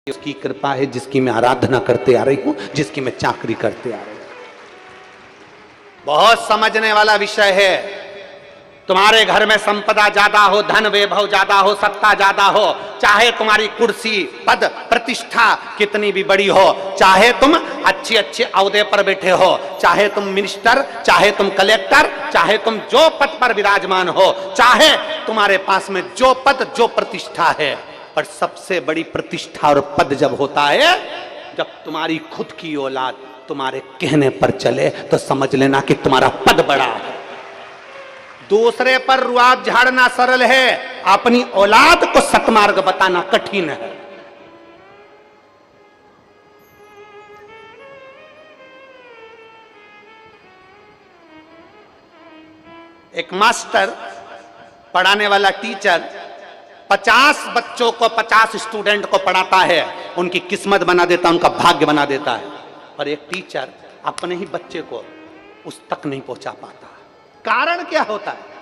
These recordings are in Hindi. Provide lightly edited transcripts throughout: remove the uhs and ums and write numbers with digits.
उसकी कृपा है जिसकी मैं आराधना करते आ रही हूं, जिसकी मैं चाकरी करते आ रही हूं। बहुत समझने वाला विषय है। तुम्हारे घर में संपदा ज्यादा हो, धन वैभव ज्यादा हो, सत्ता ज्यादा हो, चाहे तुम्हारी कुर्सी पद प्रतिष्ठा कितनी भी बड़ी हो, चाहे तुम अच्छे अच्छे अहदे पर बैठे हो, चाहे तुम मिनिस्टर, चाहे तुम कलेक्टर, चाहे तुम जो पद पर विराजमान हो, चाहे तुम्हारे पास में जो पद जो प्रतिष्ठा है, पर सबसे बड़ी प्रतिष्ठा और पद जब होता है जब तुम्हारी खुद की औलाद तुम्हारे कहने पर चले, तो समझ लेना कि तुम्हारा पद बड़ा है। दूसरे पर रुआब झाड़ना सरल है, अपनी औलाद को सतमार्ग बताना कठिन है। एक मास्टर, पढ़ाने वाला टीचर 50 बच्चों को, 50 स्टूडेंट को पढ़ाता है, उनकी किस्मत बना देता है, उनका भाग्य बना देता है। और एक टीचर अपने ही बच्चे को उस तक नहीं पहुंचा पाता। कारण क्या होता है?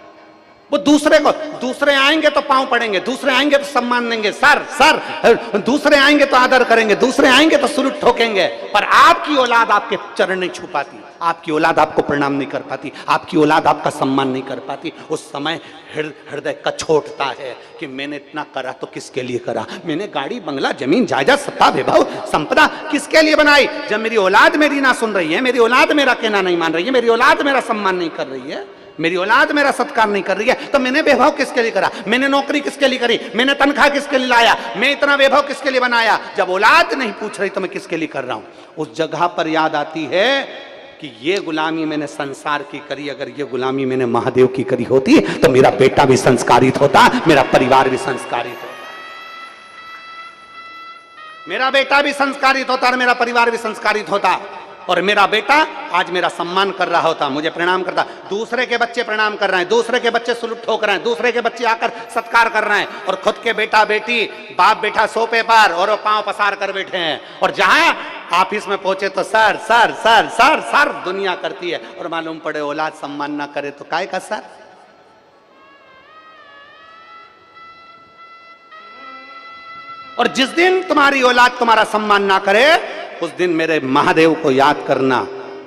वो दूसरे आएंगे तो पांव पड़ेंगे, दूसरे आएंगे तो सम्मान देंगे, सर सर, दूसरे आएंगे तो आदर करेंगे, दूसरे आएंगे तो सुरुट ठोकेंगे, पर आपकी औलाद आपके चरण नहीं छू पाती, आपकी औलाद आपको प्रणाम नहीं कर पाती, आपकी औलाद आपका सम्मान नहीं कर पाती। उस समय हृदय कछोटता है कि मैंने इतना करा तो किसके लिए करा? मैंने गाड़ी बंगला जमीन जायदाद सत्ता वैभव संपदा किसके लिए बनाई? जब मेरी औलाद मेरी ना सुन रही है, मेरी औलाद मेरा कहना नहीं मान रही है, मेरी औलाद मेरा सम्मान नहीं कर रही है, मेरी औलाद मेरा सत्कार नहीं कर रही है, तो मैंने वैभव किसके लिए करा? मैंने नौकरी किसके लिए करी? मैंने तनख्वाह किसके लिए लाया? मैं इतना वैभव किसके लिए बनाया? जब औलाद नहीं पूछ रही तो मैं किसके लिए कर रहा हूं? उस जगह पर याद आती है कि ये गुलामी मैंने संसार की करी, अगर ये गुलामी मैंने महादेव की करी होती तो मेरा बेटा भी संस्कारित होता, मेरा परिवार भी संस्कारित होता, मेरा बेटा भी संस्कारित होता और मेरा परिवार भी संस्कारित होता, और मेरा बेटा आज मेरा सम्मान कर रहा होता, मुझे प्रणाम करता। दूसरे के बच्चे प्रणाम कर रहे हैं, दूसरे के बच्चे सलूट ठोक रहे हैं, दूसरे के बच्चे आकर सत्कार कर रहे हैं, और खुद के बेटा बेटी बाप बेटा सोफे पर और वो पांव पसार कर बैठे हैं, और जहां ऑफिस में पहुंचे तो sir sir sir sir sir दुनिया करती है, और मालूम पड़े औलाद सम्मान ना करे तो काय का सर? और जिस दिन तुम्हारी औलाद तुम्हारा सम्मान ना करे, उस दिन मेरे महादेव को याद करना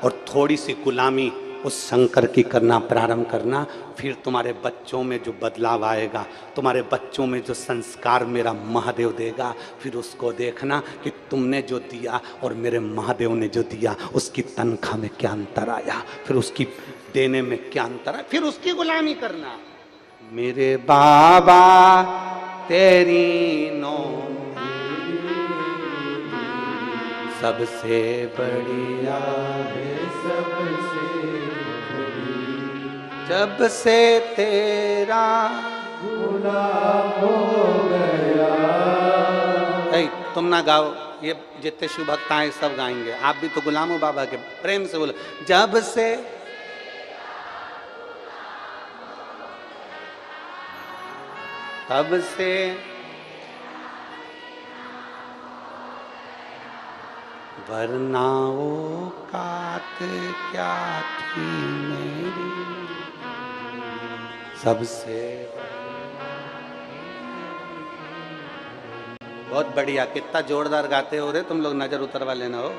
और थोड़ी सी गुलामी उस शंकर की करना प्रारंभ करना। फिर तुम्हारे बच्चों में जो बदलाव आएगा, तुम्हारे बच्चों में जो संस्कार मेरा महादेव देगा, फिर उसको देखना कि तुमने जो दिया और मेरे महादेव ने जो दिया, उसकी तनख्वाह में क्या अंतर आया, फिर उसकी देने में क्या अंतर आया, फिर उसकी गुलामी करना। मेरे बाबा तेरी नो सबसे बढ़िया है, सबसे जब से तेरा गुलाम हो गया। तुम ना गाओ, ये जितने शिव भक्त आए सब गाएंगे, आप भी तो गुलाम हो बाबा के। प्रेम से बोलो, जब से तब से वरना औकात क्या थी मेरी, सबसे। बहुत बढ़िया, कितना जोरदार गाते हो रे तुम लोग, नजर उतरवा लेना हो।